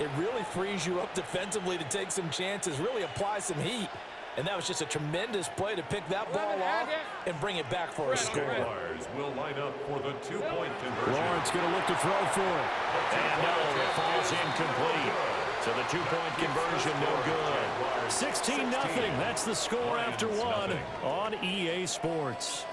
It really frees you up defensively to take some chances, really apply some heat. And that was just a tremendous play to pick that ball off and bring it back for a score. Will line up for the 2-point conversion. Lawrence going to look to throw for it. And no, it falls incomplete. So the 2-point conversion no good. 16-0. That's the score after one on EA Sports.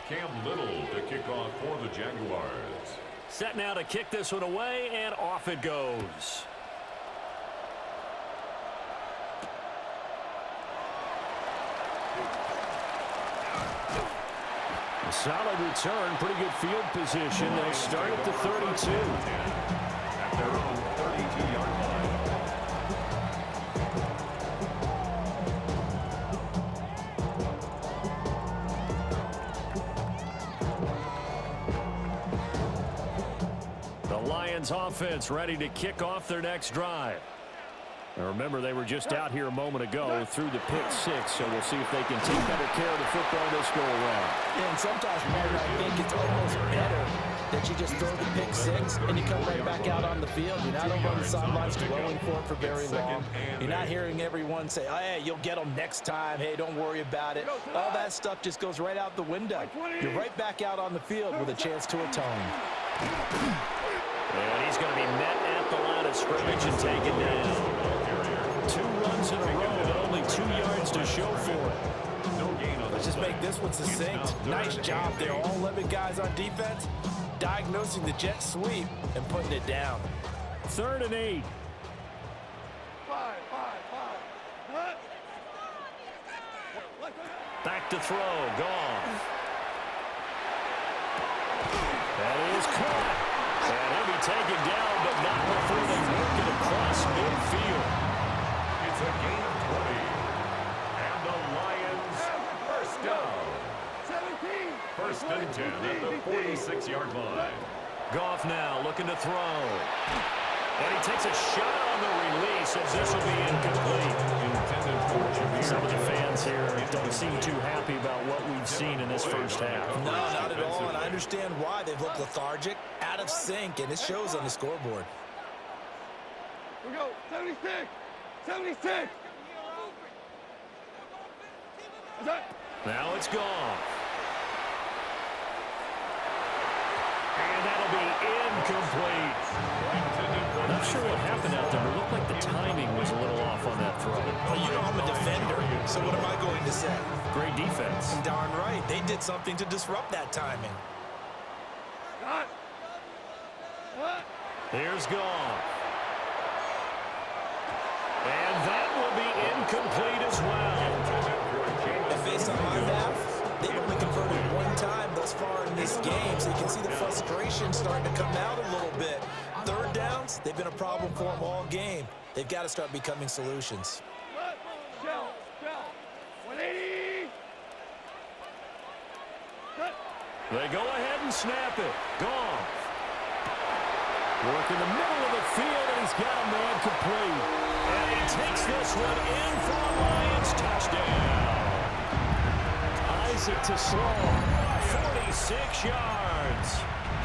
Cam Little to kick off for the Jaguars. Set now to kick this one away, and off it goes. A solid return, pretty good field position. They'll start at the 32. At their own 32-yard line. Lions offense ready to kick off their next drive. Now remember, they were just out here a moment ago through the pick six, so we'll see if they can take better care of the football this go around. Yeah, and sometimes, Martin, I think it's almost better that you just throw the pick six and you come right back out on the field. You're not over on the sidelines dwelling for it for very long. You're not hearing everyone say, oh, hey, you'll get them next time. Hey, don't worry about it. All that stuff just goes right out the window. You're right back out on the field with a chance to atone. And he's going to be met at the line of scrimmage and taken down. 2 runs in a row, but only 2 yards to show for it. Let's just make this one succinct. Nice job there. All 11 guys on defense diagnosing the jet sweep and putting it down. 3rd and 8. Back to throw. Gone. That is caught. And he'll be taken down, but not before they work it across midfield. It's a gain of 20. And the Lions, first down. 17. First and 10 at the 46-yard line. Goff now looking to throw. And he takes a shot on the release, as this will be incomplete. Intended for Jameer. Some of the fans here don't seem too happy about what we've seen in this first half. No, not at all, and I understand why. They've looked lethargic, out of sync, and it shows on the scoreboard. We go, 76. 76. Now it's gone. And that'll be incomplete. Not sure what happened out there, but it looked like the timing was a little off on that throw. Well, you know I'm a defender, so what am I going to say? Great defense. Darn right. They did something to disrupt that timing. Here's Goff. And that will be incomplete as well. And based on my math, they've only converted 1 time thus far in this game, so you can see the frustration starting to come out a little bit. 3rd downs, they've been a problem for them all game. They've got to start becoming solutions. 180. They go ahead and snap it. Goff. Work in the middle of the field, and he's got a man complete. And he takes this one in for a Lions touchdown. Isaac to slow. 46 yards.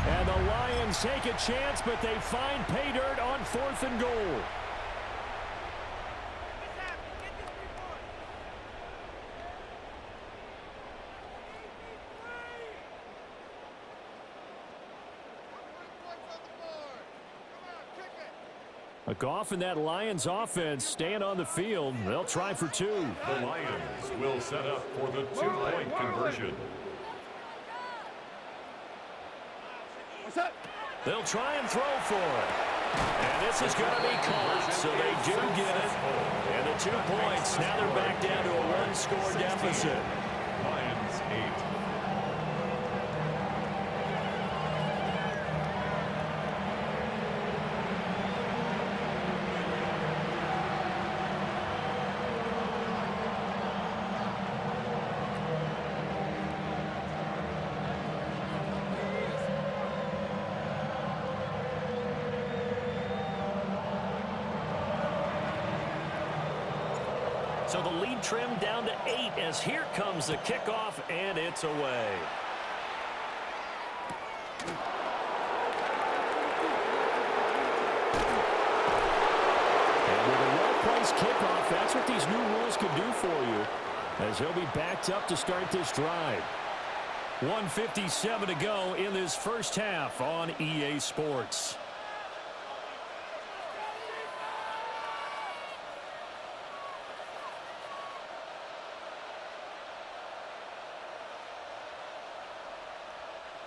And the Lions take a chance, but they find pay dirt on 4th and goal. Goff and that Lions offense staying on the field. They'll try for 2. The Lions will set up for the 2-point conversion. They'll try and throw for it. And this is going to be caught, so they do get it. And the 2 points, now they're back down to a 1-score deficit. Lions 8. So the lead trimmed down to 8 as here comes the kickoff, and it's away. And with a well-placed kickoff, that's what these new rules can do for you, as he'll be backed up to start this drive. 1:57 to go in this first half on EA Sports.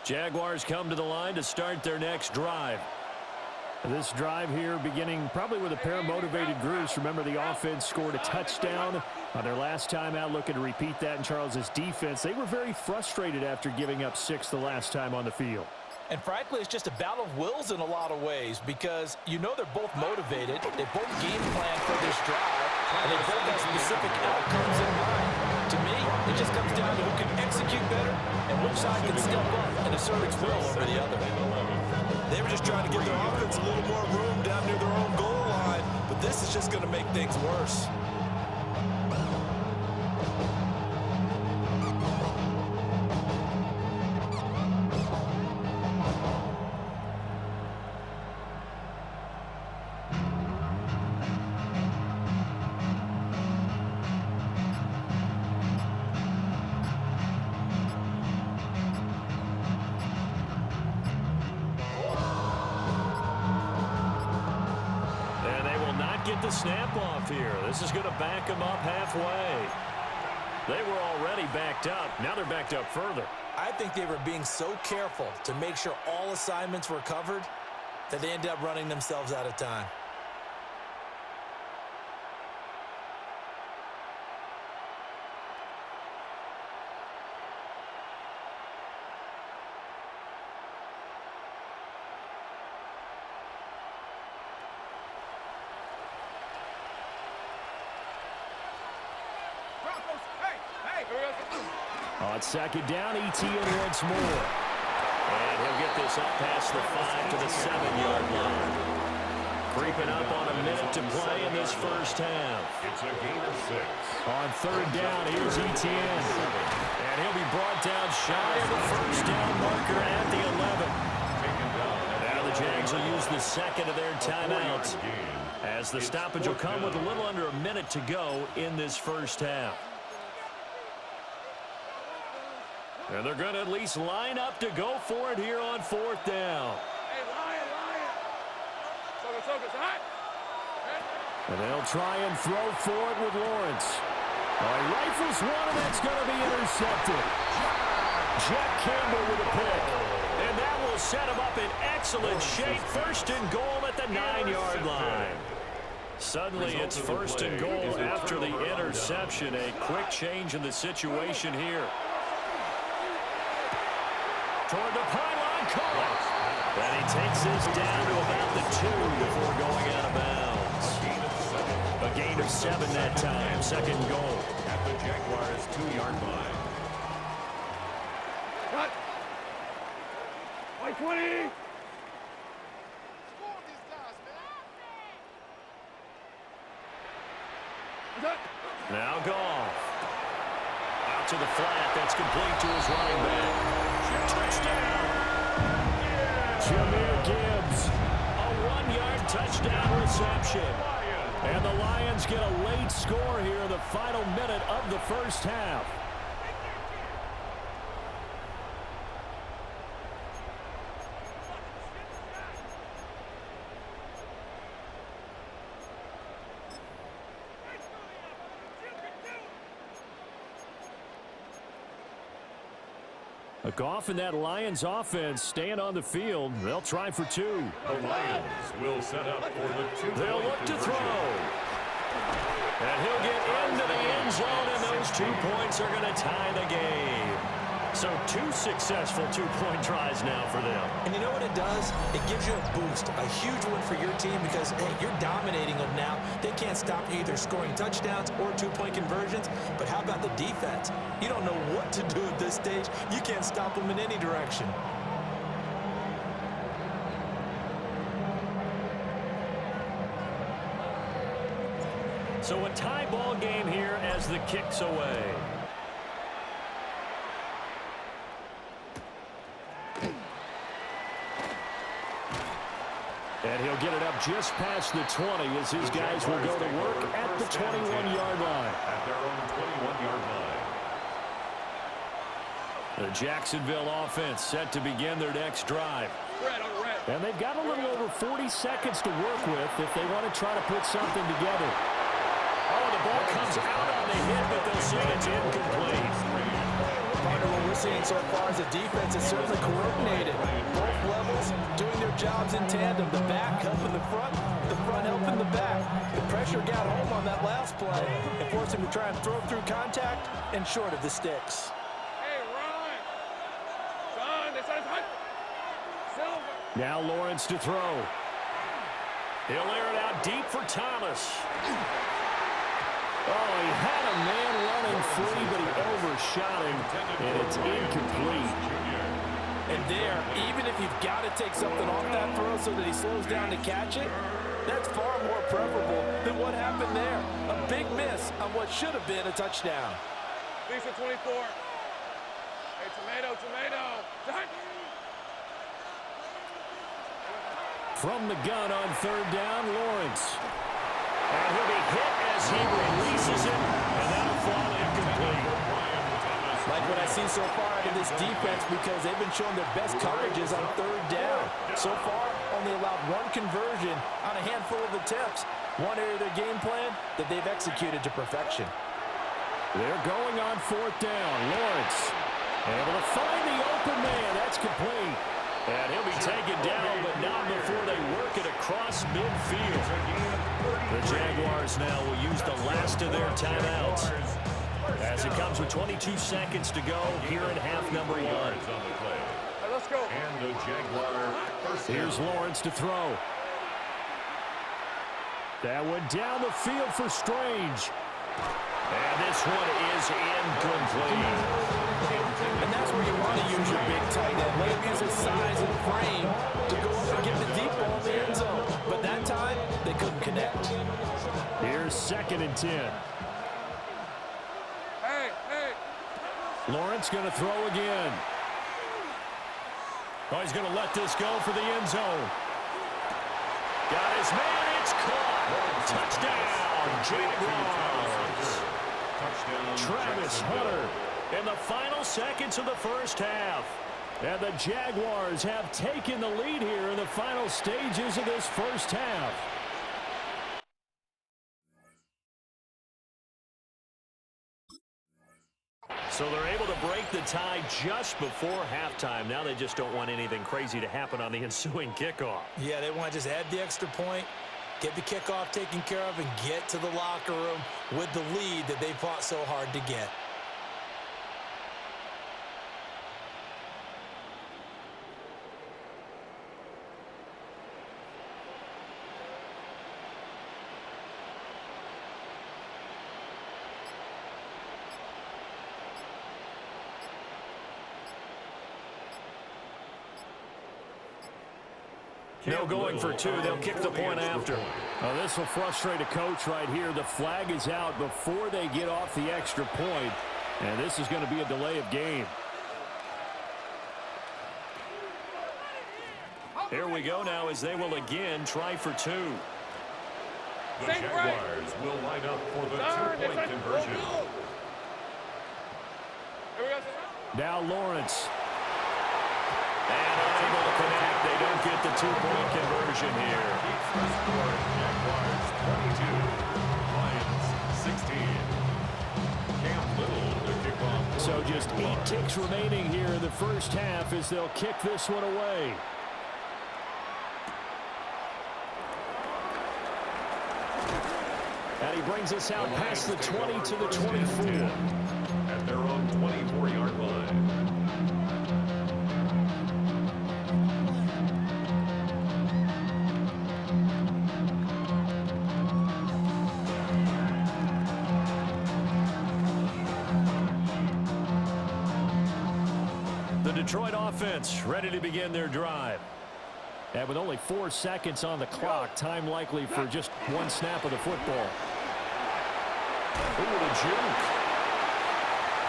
Jaguars come to the line to start their next drive. This drive here beginning probably with a pair of motivated groups. Remember, the offense scored a touchdown on their last time out, looking to repeat that in Charles's defense. They were very frustrated after giving up 6 the last time on the field. And frankly, it's just a battle of wills in a lot of ways, because you know they're both motivated, they both game plan for this drive, and they both have specific outcomes in mind. To me, it just comes down to who can execute better and which side can step up and assert its will over the other. They were just trying to give their offense a little more room down near their own goal line, but this is just going to make things worse. Get the snap off here. This is going to back them up halfway. They were already backed up. Now they're backed up further. I think they were being so careful to make sure all assignments were covered that they ended up running themselves out of time. On second down, ETN once more. And he'll get this up past the 5 to the 7-yard line. Creeping up on a minute to play in this first half. It's a gain of 6. On third down, here's ETN. And he'll be brought down shy of the first down marker at the 11. Now the Jags will use the second of their timeouts, as the stoppage will come with a little under a minute to go in this first half. And they're going to at least line up to go for it here on fourth down. Hey, Lion! Focus, hot! And they'll try and throw for it with Lawrence. He rifles one, and that's going to be intercepted. Jack Campbell with a pick. And that will set him up in excellent shape. First and goal at the 9-yard line. Suddenly it's first and goal after the interception. A quick change in the situation here. Toward the pylon, caught. And he takes this down to about the 2 before going out of bounds. A gain of 7 that time. Second goal. At the Jaguars' 2-yard line. Cut! White 20! Now Goff. Out to the flat. That's complete to his running back. Touchdown! Jahmyr Gibbs. A 1-yard touchdown reception. And the Lions get a late score here in the final minute of the first half. Goff and that Lions offense staying on the field. They'll try for 2. The Lions will set up for the 2. They'll look to throw. And he'll get into the end zone, and those 2 points are going to tie the game. So 2 successful 2-point tries now for them. And you know what it does? It gives you a boost, a huge one for your team, because, hey, you're dominating them now. They can't stop you either scoring touchdowns or 2-point conversions. But how about the defense? You don't know what to do at this stage. You can't stop them in any direction. So a tie ball game here as the kick's away. And he'll get it up just past the 20 as his guys will go to work at the 21-yard line. At their own 21-yard line. The Jacksonville offense set to begin their next drive. And they've got a little over 40 seconds to work with if they want to try to put something together. Oh, the ball comes out on the hit, but they'll say it's incomplete. Partner, what we're seeing so far is the defense is certainly coordinated. Both levels doing their jobs in tandem. The back helping the front helping the back. The pressure got home on that last play and forced him to try and throw through contact and short of the sticks. Now Lawrence to throw. He'll air it out deep for Thomas. Oh, he had a man running free, but he overshot him, and it's incomplete. And there, even if you've got to take something off that throw so that he slows down to catch it, that's far more preferable than what happened there. A big miss on what should have been a touchdown. Lisa 24. Hey, tomato. From the gun on third down, Lawrence. And he'll be hit as he releases it, and that'll fall incomplete. Like what I see so far out of this defense, because they've been showing their best coverages on third down. So far, only allowed one conversion on a handful of attempts. One area of their game plan that they've executed to perfection. They're going on fourth down. Lawrence able to find the open man. That's complete. And he'll be taken down, but not before they work it across midfield. The Jaguars now will use the last of their timeouts as it comes with 22 seconds to go here in half number one. Let's go. And the Jaguar first down. Here's Lawrence to throw. That went down the field for Strange. And this one is incomplete. And that's where you want to use your big tight end. Let him use his size and frame to go up and get the deep ball in the end zone. But that time, they couldn't connect. Here's 2nd and 10. Hey. Lawrence going to throw again. Oh, he's going to let this go for the end zone. Got his man. It's caught. Touchdown, Jaguars. Travis Hunter in the final seconds of the first half. And the Jaguars have taken the lead here in the final stages of this first half. So they're able to break the tie just before halftime. Now they just don't want anything crazy to happen on the ensuing kickoff. Yeah, they want to just add the extra point, get the kickoff taken care of, and get to the locker room with the lead that they fought so hard to get. No going for two. They'll kick the point after. Well, this will frustrate a coach right here. The flag is out before they get off the extra point, and this is going to be a delay of game. Here we go now as they will again try for two. The Jaguars will line up for the two-point conversion. Now Lawrence. And unable to connect. They don't get the two-point conversion here. Jaguars 22, Lions 16. Cam Little to kick off. So just 8 ticks remaining here in the first half as they'll kick this one away. And he brings us out past the 20 to the 24. At their own 24-yard line. The Detroit offense ready to begin their drive. And with only 4 seconds on the clock, time likely for just one snap of the football. Ooh, the juke.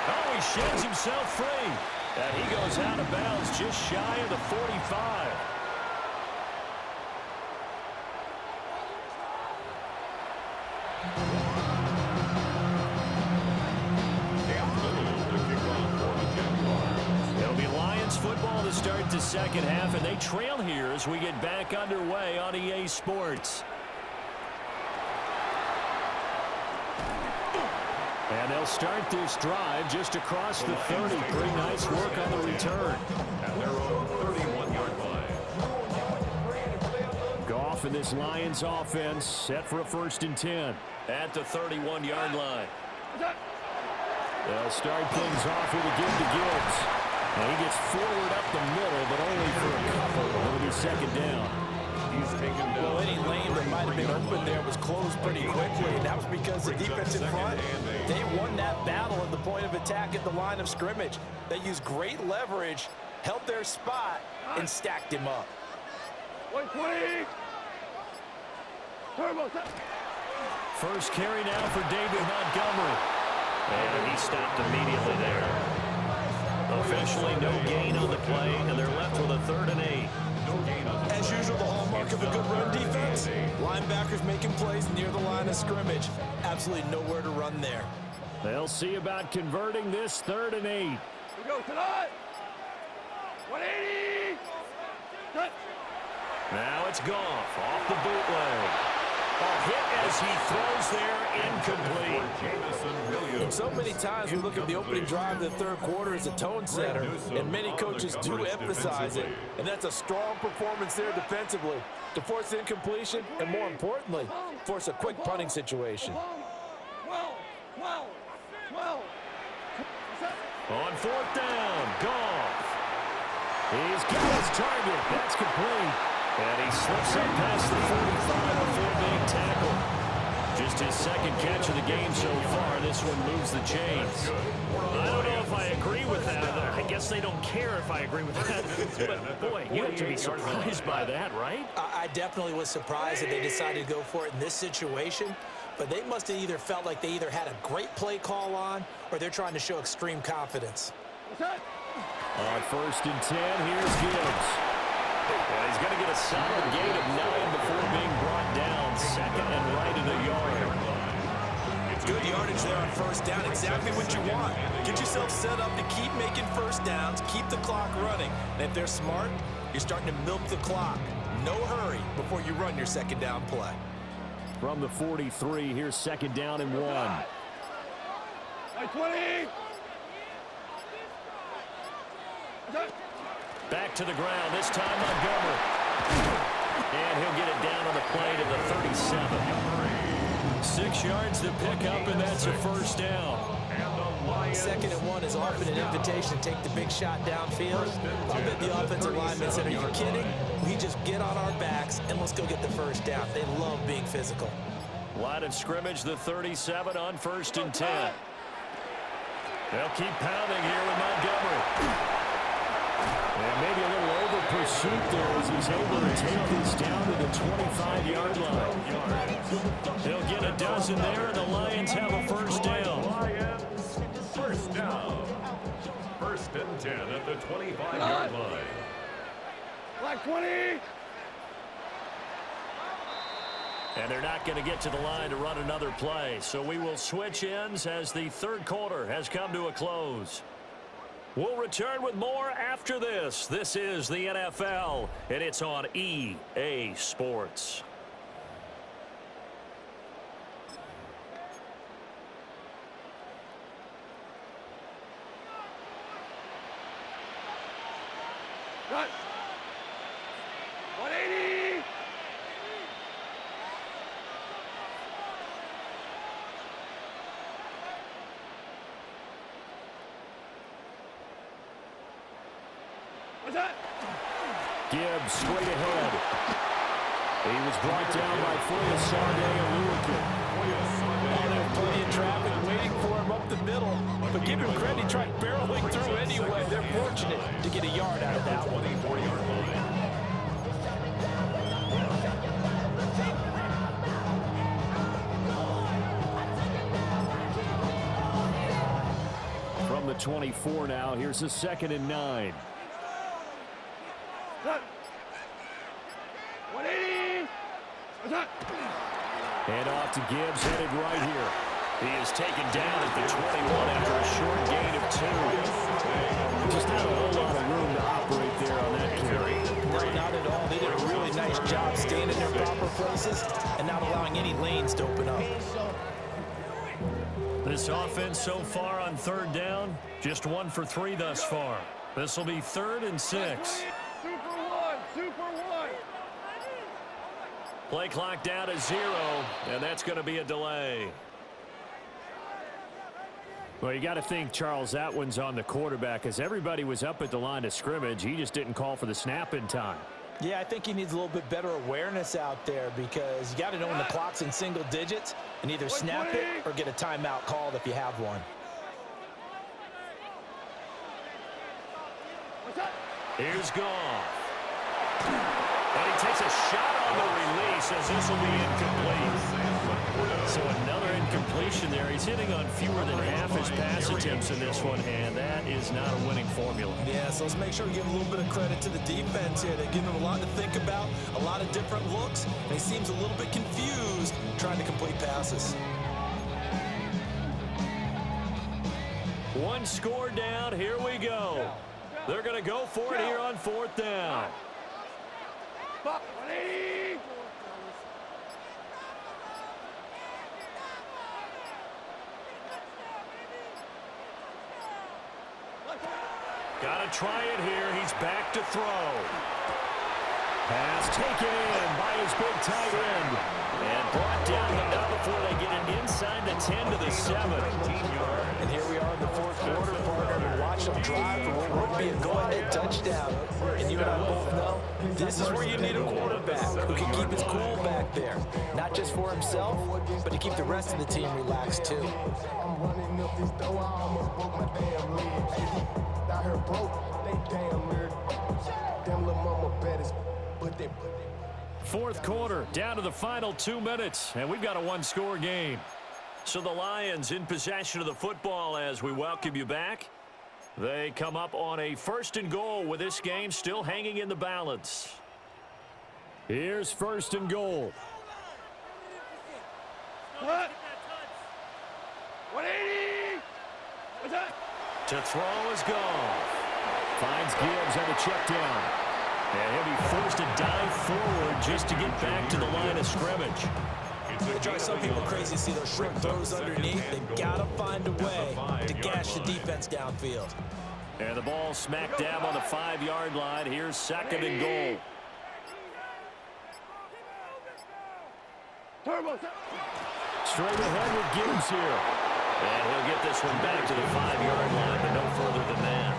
Oh, he sheds himself free. And he goes out of bounds just shy of the 45. It'll be Lions football to start the second half, and they trail here as we get back underway on EA Sports. And they'll start this drive just across the 30. Pretty nice work on the return. At their own 31-yard line. Goff and this Lions offense set for a 1st and 10 at the 31-yard line. They'll start things off with a give to Gibbs. And he gets forward up the middle, but only for a couple. It'll be 2nd down. He's taken down. Well, any lane that might have been open there was closed pretty quickly, and that was because the defense in front, they won that battle at the point of attack at the line of scrimmage. They used great leverage, held their spot, and stacked him up. 120. Turbo. First carry now for David Montgomery. And he stopped immediately there. Officially no gain on the play, and they're left with a 3rd and 8. As usual, the hallmark of a good run defense, linebackers making plays near the line of scrimmage. Absolutely nowhere to run there. They'll see about converting this 3rd and 8. We go tonight. 180. Touch. Now it's Goff off the bootleg. A hit as he throws there, incomplete. So many times we look at the opening drive of the 3rd quarter as a tone setter, and many coaches do emphasize it, and that's a strong performance there defensively to force incompletion and, more importantly, force a quick punting situation. On 4th down, Goff. He's got his target. That's complete. And he slips up past the 45 before being tackled. Just his 2nd catch of the game so far. This one moves the chains. I don't know if I agree with that. I guess they don't care if I agree with that. But, boy, you have to be surprised by that, right? I definitely was surprised that they decided to go for it in this situation, but they must have either felt like they either had a great play call on or they're trying to show extreme confidence. On 1st and 10, here's Gibbs. And he's going to get a solid gain of 9 before being brought down. 2nd and right of the yard. Good yardage there on 1st down. Exactly what you want. Get yourself set up to keep making 1st downs, keep the clock running. And if they're smart, you're starting to milk the clock. No hurry before you run your 2nd down play. From the 43, here's 2nd down and 1. 20. Back to the ground, this time Montgomery. And he'll get it down on the play to the 37. 6 yards to pick up, and that's a 1st down. 2nd and 1 is often an invitation to take the big shot downfield. I bet the offensive linemen said, are you kidding? We just get on our backs and let's go get the 1st down. They love being physical. Line of scrimmage, the 37 on 1st and 10. They'll keep pounding here with Montgomery. And maybe a little over pursuit there as he's able to take this down to the 25-yard line. They'll get a dozen there, and the Lions have a 1st down. Lions, 1st down. 1st and 10 at the 25-yard line. Like 20. And they're not going to get to the line to run another play. So we will switch ends as the 3rd quarter has come to a close. We'll return with more after this. This is the NFL, and it's on EA Sports. Right. 180. What's that? Gibbs straight ahead. He was brought down by Foyesade and Ucant. There's plenty of traffic waiting for him up the middle. But give him credit, he tried barreling through anyway. They're fortunate to get a yard out of that one. 24-yard line. at 24 now. Here's the 2nd and 9. Set. 180. Set. And off to Gibbs, headed right here. He is taken down at the 21 after a short gain of 2. Just not a whole lot of room to operate there on that carry. No, not at all. They did a really nice job staying in their proper places and not allowing any lanes to open up. This offense so far on 3rd down, just 1 for 3 thus far. This will be 3rd and 6. Super one. Super one. Play clock down to 0, and that's going to be a delay. Well, you got to think, Charles, that one's on the quarterback, as everybody was up at the line of scrimmage. He just didn't call for the snap in time. Yeah, I think he needs a little bit better awareness out there because you got to know when the clock's in single digits and either snap it or get a timeout called if you have one. Here's Goff. And he takes a shot on the release as this will be incomplete. So another incompletion there. He's hitting on fewer than half his pass attempts in this one, and that is not a winning formula. Yeah, so let's make sure we give a little bit of credit to the defense here. They give him a lot to think about, a lot of different looks, and he seems a little bit confused trying to complete passes. One score down. Here we go. They're going to go for it here on 4th down. 180. Got to try it here. He's back to throw. Pass taken in by his big tight end. And brought down enough before they get it inside the 10 to the 7. And here we are in the 4th quarter, partner, and watch them drive for what would be a go-ahead touchdown. And you and I both know this is where you need a quarterback who can keep his cool back there. Not just for himself, but to keep the rest of the team relaxed, too. I'm running up this door, I almost broke my damn leg, baby. Out here broke, they damn weird. Damn little mama better, but they. 4th quarter, down to the final 2 minutes, and we've got a 1-score game. So the Lions in possession of the football as we welcome you back. They come up on a 1st and goal with this game still hanging in the balance. Here's 1st and goal. What? 180. What's that? To throw is Goff. Finds Gibbs on the check down. And he'll be forced to dive forward just to get back to the line of scrimmage. It drives some people crazy to see those short throws underneath. They've got to find a way to gash the defense downfield. And the ball smack dab on the 5-yard line. Here's 2nd and goal. Turbo. Straight ahead with Gibbs here. And he'll get this one back to the 5-yard line, but no further than that.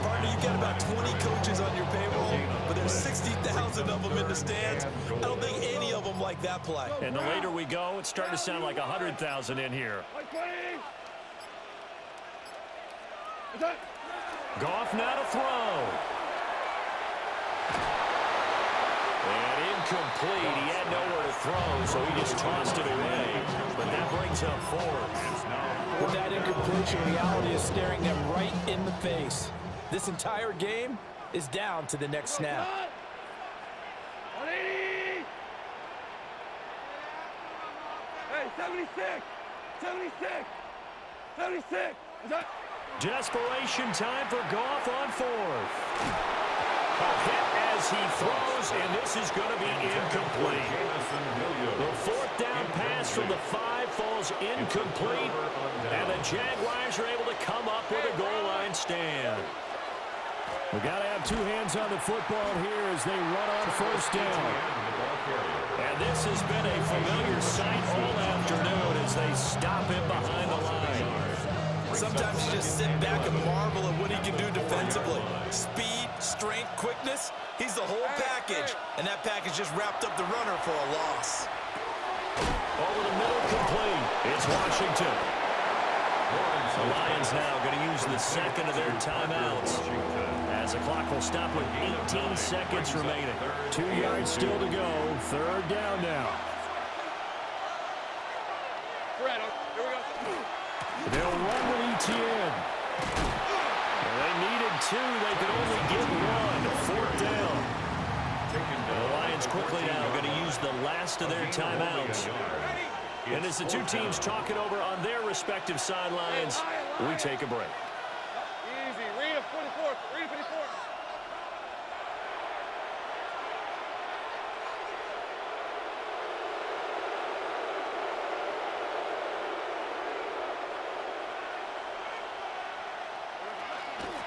Partner, you've got about 20 coaches on your payroll, but there's 60,000 of them in the stands. I don't think any of them like that play. And the later we go, it's starting to sound like 100,000 in here. 120. What's that? Goff now to throw. And incomplete. He had nowhere to throw, so he just tossed it away. But that brings up 4th. With that incompletion, reality is staring them right in the face. This entire game is down to the next snap. 180. Hey, 76. 76. 76. What's that? Desperation time for Goff on 4th. A hit as he throws, and this is going to be incomplete. The 4th down pass from the 5 falls incomplete, and the Jaguars are able to come up with a goal line stand. We got to have 2 hands on the football here as they run on 1st down. And this has been a familiar sight all afternoon as they stop him behind the line. Sometimes you just sit back and marvel at what he can do defensively. Speed, strength, quickness, he's the whole package. And that package just wrapped up the runner for a loss. Over the middle, complete. It's Washington. The Lions now going to use the 2nd of their timeouts as the clock will stop with 18 seconds remaining. 2 yards still to go. 3rd down now. Fred, here we go. They'll run with ETN. quickly now. Going to use the last of their timeouts. And as the two teams talk it over on their respective sidelines, we take a break. Easy. Read a 44. Read a 54.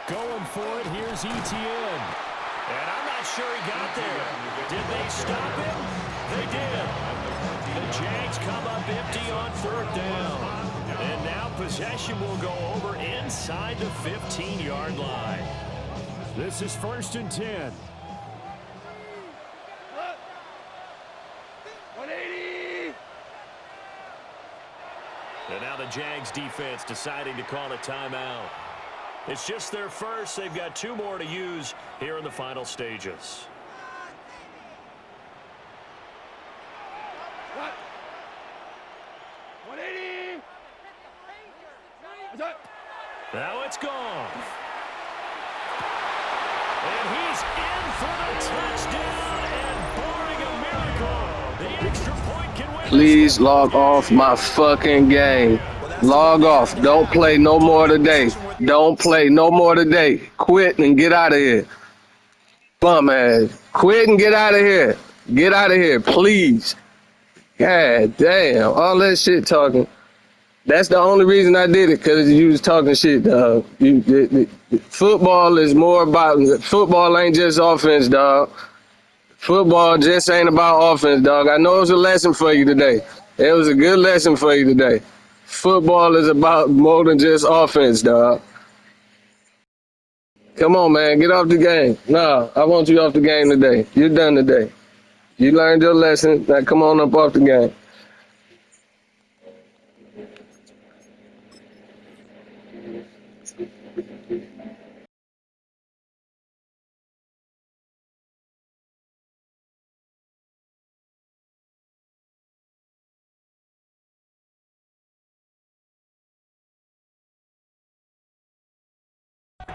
Going for it, here's Etienne. And I'm not sure he got there. Did they stop him? They did. The Jags come up empty on 4th down. And now possession will go over inside the 15-yard line. This is 1st and 10. 180. And now the Jags defense deciding to call a timeout. It's just their first. They've got 2 more to use here in the final stages. What? 180. Now it's gone. And he's in for the touchdown. And barring a miracle, the extra point can win. Please log off my fucking game. Log off. Don't play no more today. Don't play no more today. Quit and get out of here. Bum ass. Quit and get out of here. Get out of here, please. God damn. All that shit talking. That's the only reason I did it, because you was talking shit, dog. Football is more about, football ain't just offense, dog. Football just ain't about offense, dog. I know it was a lesson for you today. It was a good lesson for you today. Football is about more than just offense, dog. Come on, man. Get off the game. No, I want you off the game today. You're done today. You learned your lesson. Now come on up off the game.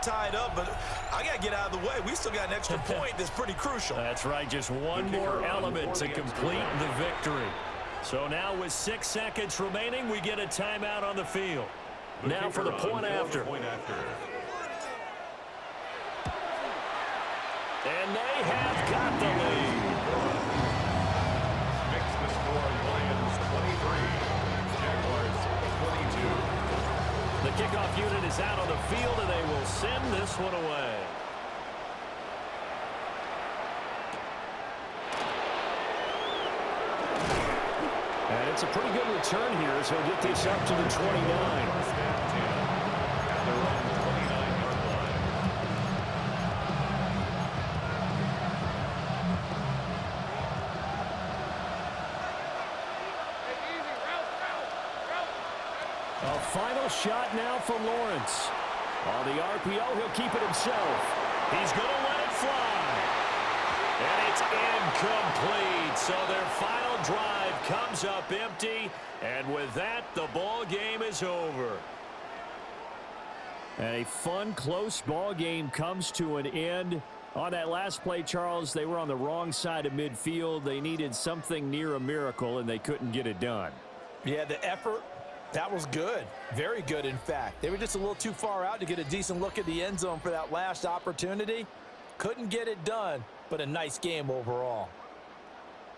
Tied up, but I got to get out of the way. We still got an extra point that's pretty crucial. That's right, just one more element to complete the victory. So now with 6 seconds remaining, we get a timeout on the field. Now for the point after. And they have got the lead. Makes the score Lions 23, Jaguars 22. The kickoff unit is out on the field, and they will send this one away. And it's a pretty good return here, so he'll get this up to the 29. A final shot now for Lawrence. On the RPO, he'll keep it himself. He's going to let it fly. And it's incomplete. So their final drive comes up empty. And with that, the ball game is over. And a fun, close ball game comes to an end. On that last play, Charles, they were on the wrong side of midfield. They needed something near a miracle, and they couldn't get it done. Yeah, the effort, that was good. Very good, in fact. They were just a little too far out to get a decent look at the end zone for that last opportunity. Couldn't get it done, but a nice game overall.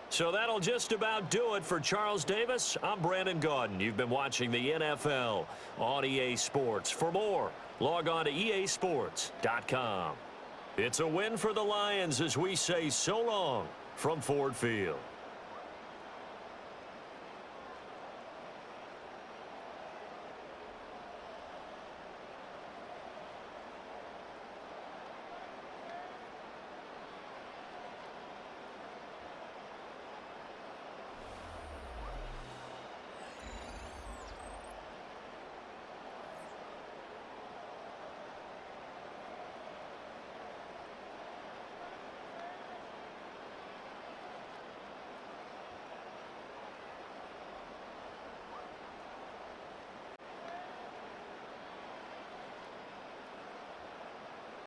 So that'll just about do it for Charles Davis. I'm Brandon Gaudin. You've been watching the NFL on EA Sports. For more, log on to easports.com. It's a win for the Lions as we say so long from Ford Field.